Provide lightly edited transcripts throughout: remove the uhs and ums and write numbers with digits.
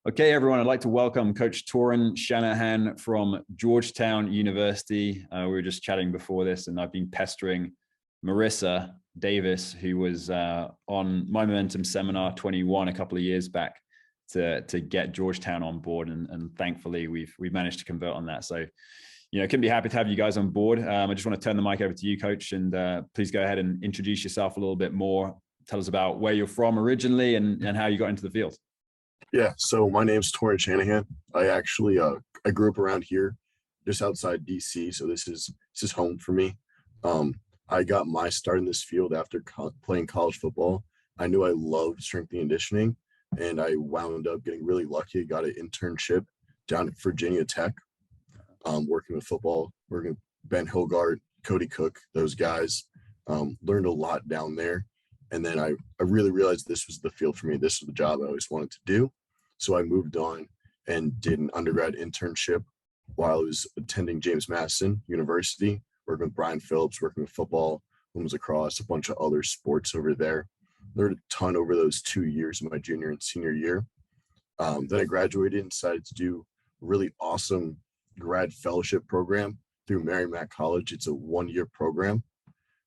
Okay, everyone, I'd like to welcome Coach Torin Shanahan from Georgetown University. We were just chatting before this, and I've been pestering Marissa Davis, who was on My Momentum Seminar 21 a couple of years back, to get Georgetown on board, and thankfully we've managed to convert on that. So, couldn't be happy to have you guys on board. I just want to turn the mic over to you, Coach, and please go ahead and introduce yourself a little bit more. Tell us about where you're from originally and how you got into the field. Yeah, so my name's Torin Shanahan. I grew up around here, just outside DC, so this is home for me. I got my start in this field after playing college football. I knew I loved strength and conditioning, and I wound up getting really lucky. I got an internship down at Virginia Tech, working with football, working with Ben Hilgart, Cody Cook, those guys. Learned a lot down there. And then I really realized this was the field for me. This was the job I always wanted to do. So I moved on and did an undergrad internship while I was attending James Madison University, working with Brian Phillips, working with football, women's lacrosse, a bunch of other sports over there. Learned a ton over those 2 years of my junior and senior year. Then I graduated and decided to do a really awesome grad fellowship program through Merrimack College. It's a 1-year program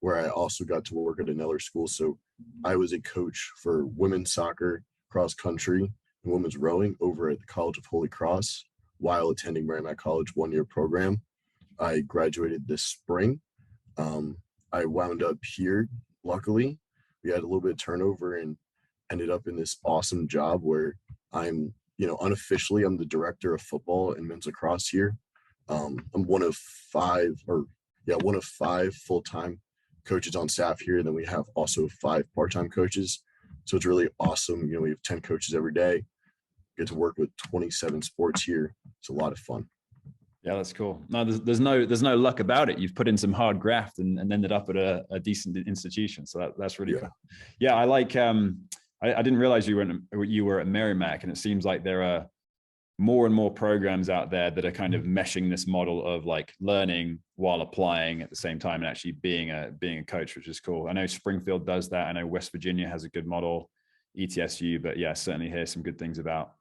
where I also got to work at another school. So I was a coach for women's soccer, cross country, and women's rowing over at the College of Holy Cross while attending Merrimack College 1-year program. I graduated this spring. I wound up here. Luckily, we had a little bit of turnover and ended up in this awesome job where I'm, unofficially, I'm the director of football and men's lacrosse here. I'm one of five full-time coaches on staff here. And then we have also 5 part-time coaches. So it's really awesome. We have 10 coaches every day. Get to work with 27 sports here. It's a lot of fun. Yeah, that's cool. No, there's no luck about it. You've put in some hard graft and ended up at a decent institution. So that's really cool. Yeah, I like. I didn't realize you were at Merrimack, and it seems like there are more and more programs out there that are kind of meshing this model of like learning while applying at the same time and actually being a coach, which is cool. I know Springfield does that. I know West Virginia has a good model, ETSU, but yeah, certainly hear some good things about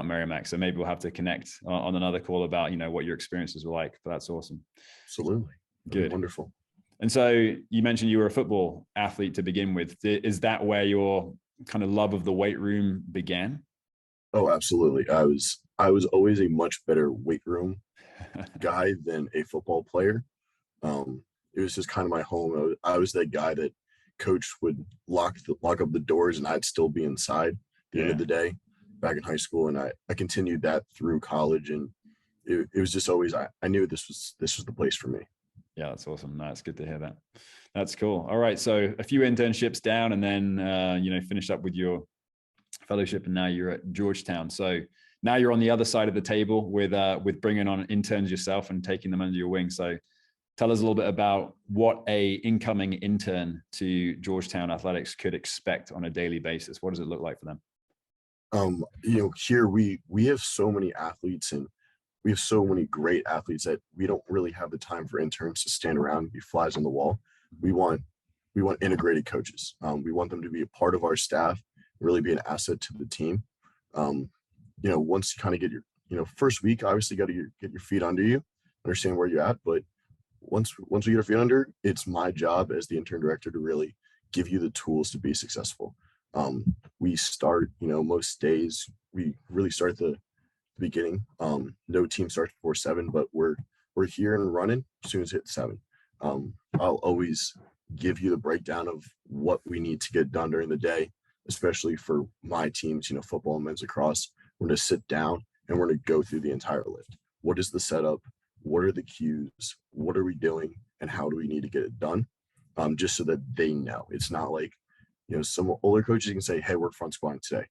Merrimack. So maybe we'll have to connect on another call about, what your experiences were like, but that's awesome. Absolutely. Good. Wonderful. And so you mentioned you were a football athlete to begin with. Is that where your kind of love of the weight room began? Oh, absolutely. I was always a much better weight room guy than a football player. It was just kind of my home. I was that guy that coach would lock up the doors and I'd still be inside at the end of the day back in high school. And I continued that through college. And it was just always, I knew this was the place for me. Yeah, that's awesome. No, it's good to hear that. That's cool. All right. So a few internships down and then, finished up with your fellowship, and now you're at Georgetown. So now you're on the other side of the table with bringing on interns yourself and taking them under your wing. So tell us a little bit about what a incoming intern to Georgetown Athletics could expect on a daily basis. What does it look like for them? Here we have so many athletes and we have so many great athletes that we don't really have the time for interns to stand around and be flies on the wall. We want integrated coaches. We want them to be a part of our staff, really be an asset to the team. Once you kind of get your, first week, obviously got to get your feet under you, understand where you're at. But once we get our feet under, it's my job as the intern director to really give you the tools to be successful. We start, most days we really start at the beginning. No team starts before 7, but we're here and running as soon as it hits 7. I'll always give you the breakdown of what we need to get done during the day, especially for my teams, football and men's lacrosse. We're going to sit down and we're going to go through the entire lift. What is the setup? What are the cues? What are we doing? And how do we need to get it done? Just so that they know. It's not like, some older coaches can say, hey, we're front squatting today.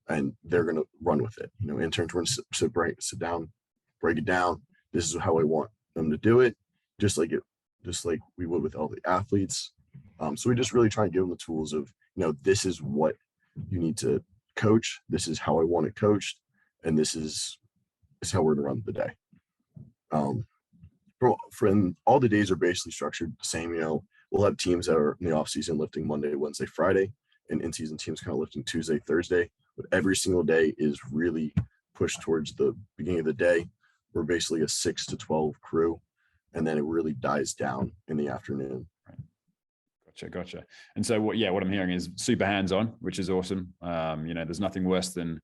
And they're going to run with it. Interns, we're going to sit down, break it down. This is how I want them to do it, just like we would with all the athletes. So we just really try and give them the tools of, this is what you need to coach. This is how I want it coached. And this is how we're going to run the day. For all the days are basically structured the same. We'll have teams that are in the off season lifting Monday, Wednesday, Friday, and in season teams kind of lifting Tuesday, Thursday. but every single day is really pushed towards the beginning of the day. We're basically a 6 to 12 crew, and then it really dies down in the afternoon. Gotcha. And so what I'm hearing is super hands-on, which is awesome. There's nothing worse than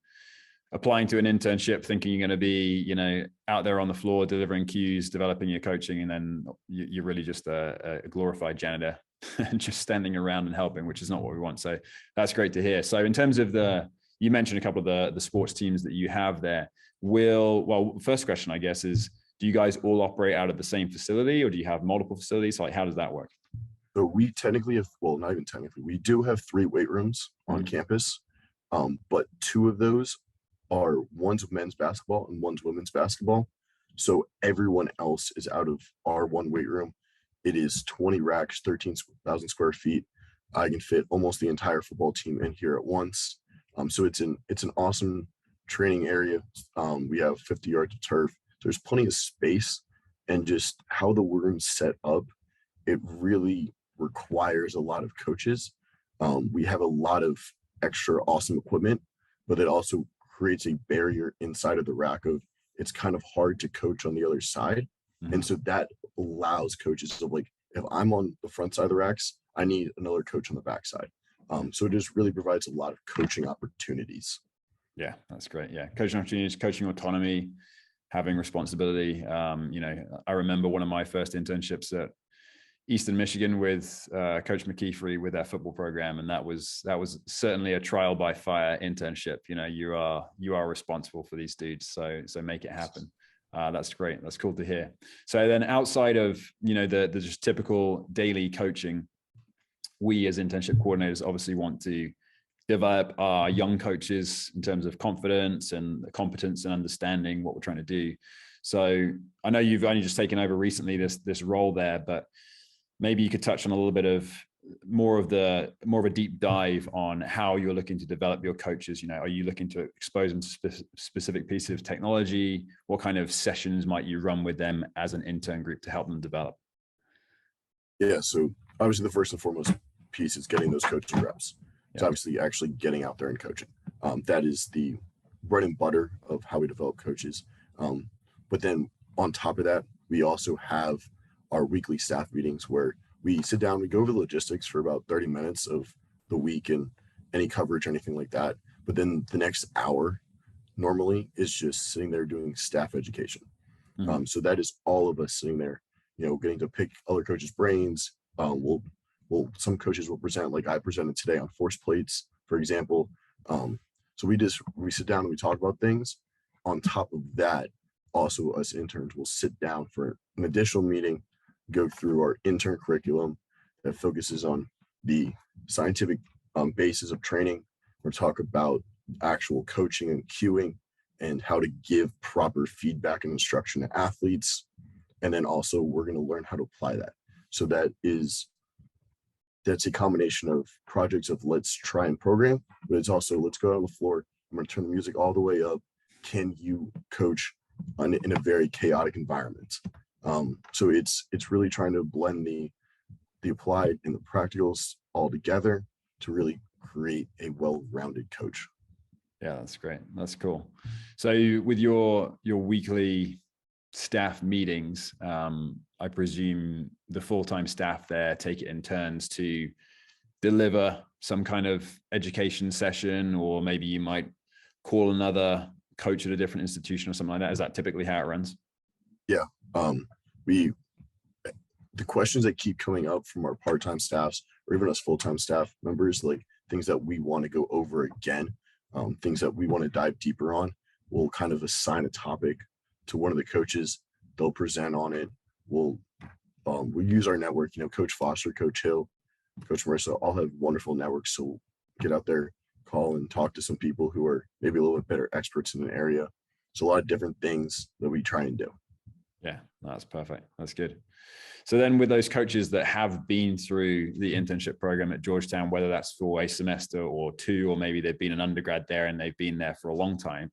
applying to an internship thinking you're going to be, out there on the floor delivering cues, developing your coaching, and then you're really just a glorified janitor and just standing around and helping, which is not what we want. So that's great to hear. So in terms of you mentioned a couple of the sports teams that you have there. First question, I guess, is do you guys all operate out of the same facility, or do you have multiple facilities? Like, how does that work? So we technically have, well, not even technically, we do have 3 weight rooms on campus, but 2 of those are, one's men's basketball and one's women's basketball. So everyone else is out of our 1 weight room. It is 20 racks, 13,000 square feet. I can fit almost the entire football team in here at once. So it's an awesome training area. We have 50 yards of turf. There's plenty of space, and just how the room's set up, it really requires a lot of coaches. We have a lot of extra awesome equipment, but it also creates a barrier inside of the rack of, it's kind of hard to coach on the other side. And so that allows coaches to, like, if I'm on the front side of the racks, I need another coach on the back side. So it just really provides a lot of coaching opportunities. Yeah, that's great. Yeah. Coaching opportunities, coaching autonomy, having responsibility. I remember one of my first internships at Eastern Michigan with Coach McKeefery with their football program, and that was certainly a trial by fire internship. You are responsible for these dudes, so make it happen. That's great. That's cool to hear. So then, outside of the just typical daily coaching, we as internship coordinators obviously want to develop our young coaches in terms of confidence and competence and understanding what we're trying to do. So I know you've only just taken over recently this role there, but maybe you could touch on a little bit of more of a deep dive on how you're looking to develop your coaches. Are you looking to expose them to specific pieces of technology? What kind of sessions might you run with them as an intern group to help them develop? Yeah, so obviously the first and foremost piece is getting those coaching reps. It's obviously actually getting out there and coaching. That is the bread and butter of how we develop coaches. But then on top of that, we also have our weekly staff meetings where we sit down, we go over the logistics for about 30 minutes of the week and any coverage or anything like that. But then the next hour normally is just sitting there doing staff education. So that is all of us sitting there, getting to pick other coaches' brains. Some coaches will present, like I presented today on force plates, for example. So we sit down and we talk about things. On top of that, also us interns will sit down for an additional meeting, go through our intern curriculum that focuses on the scientific basis of training. We'll talk about actual coaching and cueing and how to give proper feedback and instruction to athletes. And then also we're going to learn how to apply that. So that's a combination of projects of let's try and program, but it's also let's go out on the floor. I'm going to turn the music all the way up. Can you coach in a very chaotic environment? So it's really trying to blend the applied and the practicals all together to really create a well-rounded coach. Yeah, that's great. That's cool. So with your weekly staff meetings, I presume the full-time staff there take it in turns to deliver some kind of education session, or maybe you might call another coach at a different institution or something like that. Is that typically how it runs? Yeah. The questions that keep coming up from our part-time staffs or even us full-time staff members, like things that we want to go over again, things that we want to dive deeper on, we'll kind of assign a topic to one of the coaches. They'll present on it. We'll use our network, Coach Foster, Coach Hill, Coach Marissa, all have wonderful networks. So we'll get out there, call and talk to some people who are maybe a little bit better experts in an area. So a lot of different things that we try and do. Yeah, that's perfect. That's good. So then with those coaches that have been through the internship program at Georgetown, whether that's for a semester or 2, or maybe they've been an undergrad there and they've been there for a long time,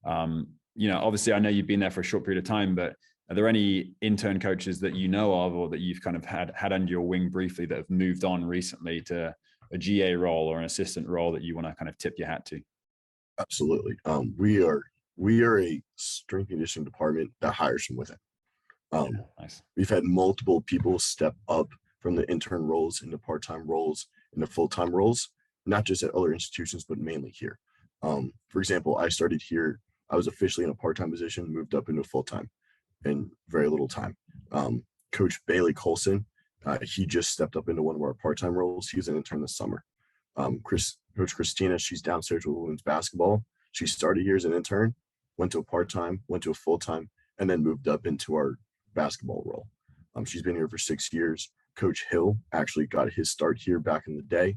obviously I know you've been there for a short period of time, but are there any intern coaches that you know of or that you've kind of had under your wing briefly that have moved on recently to a GA role or an assistant role that you want to kind of tip your hat to? Absolutely. We are a strength and conditioning department that hires from within. Yeah, Um, nice. we've had multiple people step up from the intern roles into part-time roles into full-time roles, not just at other institutions, but mainly here. For example, I started here. I was officially in a part-time position, moved up into full-time in very little time. Coach Bailey Colson, he just stepped up into one of our part-time roles. He was an intern this summer. Coach Christina, she's downstairs with women's basketball. She started here as an intern, went to a part-time, went to a full-time, and then moved up into our basketball role. She's been here for 6 years. Coach Hill actually got his start here back in the day.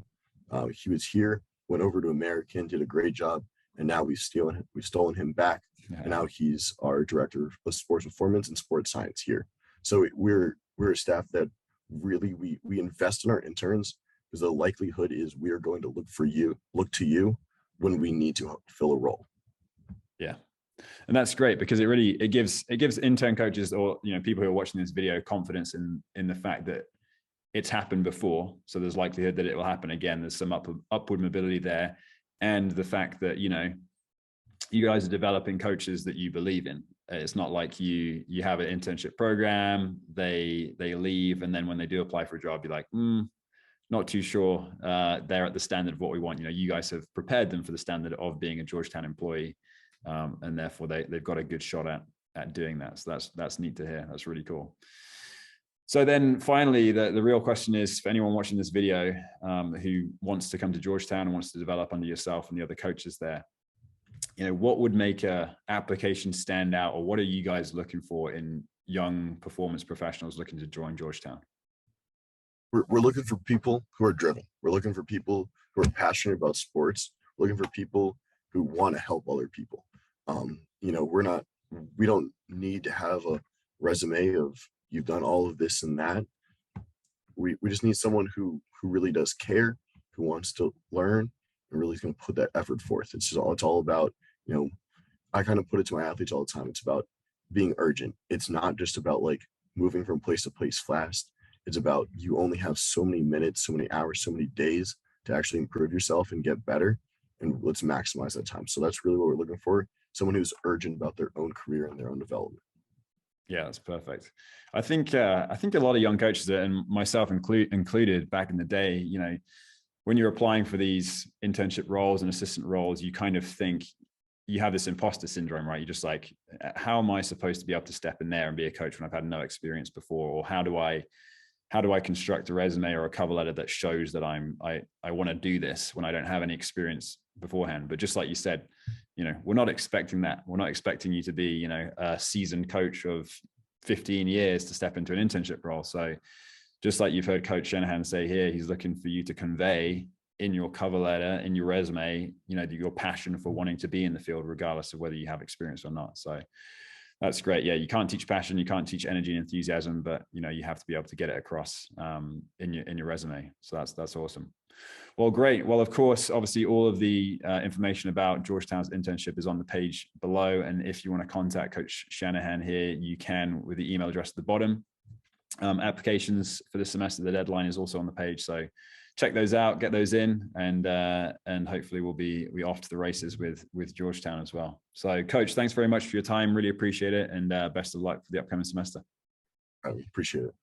He was here, went over to American, did a great job, and now we've stolen him back, and now he's our director of sports performance and sports science here. So we're a staff that really we invest in our interns because the likelihood is we are going to look to you when we need to fill a role. Yeah. And that's great because it gives intern coaches, or people who are watching this video, confidence in the fact that it's happened before. So there's likelihood that it will happen again. There's some upward mobility there. And the fact that, you guys are developing coaches that you believe in. It's not like you have an internship program, they leave, and then when they do apply for a job, you're like, not too sure they're at the standard of what we want. You guys have prepared them for the standard of being a Georgetown employee, and therefore they've got a good shot at doing that. So that's neat to hear. That's really cool. So then finally, the real question is, for anyone watching this video who wants to come to Georgetown and wants to develop under yourself and the other coaches there, what would make a application stand out, or what are you guys looking for in young performance professionals looking to join Georgetown? We're looking for people who are driven. We're looking for people who are passionate about sports. We're looking for people who want to help other people. We don't need to have a resume of you've done all of this and that. We just need someone who really does care, who wants to learn, and really is going to put that effort forth. It's all about, I kind of put it to my athletes all the time. It's about being urgent. It's not just about like moving from place to place fast. It's about you only have so many minutes, so many hours, so many days to actually improve yourself and get better. And let's maximize that time. So that's really what we're looking for. Someone who's urgent about their own career and their own development. Yeah, that's perfect. I think a lot of young coaches, and myself included back in the day, when you're applying for these internship roles and assistant roles, you kind of think you have this imposter syndrome, right? You're just like, how am I supposed to be able to step in there and be a coach when I've had no experience before? Or how do I construct a resume or a cover letter that shows that I want to do this when I don't have any experience beforehand? But just like you said, we're not expecting that. We're not expecting you to be, a seasoned coach of 15 years to step into an internship role. So just like you've heard Coach Shanahan say here, he's looking for you to convey in your cover letter, in your resume, your passion for wanting to be in the field, regardless of whether you have experience or not. So that's great. Yeah, you can't teach passion, you can't teach energy and enthusiasm, but you have to be able to get it across in your resume. So that's awesome. Well, great. Well, of course, obviously, all of the information about Georgetown's internship is on the page below. And if you want to contact Coach Shanahan here, you can with the email address at the bottom. Applications for this semester, the deadline is also on the page. So check those out, get those in, and hopefully we'll be off to the races with Georgetown as well. So, Coach, thanks very much for your time. Really appreciate it, and best of luck for the upcoming semester. I appreciate it.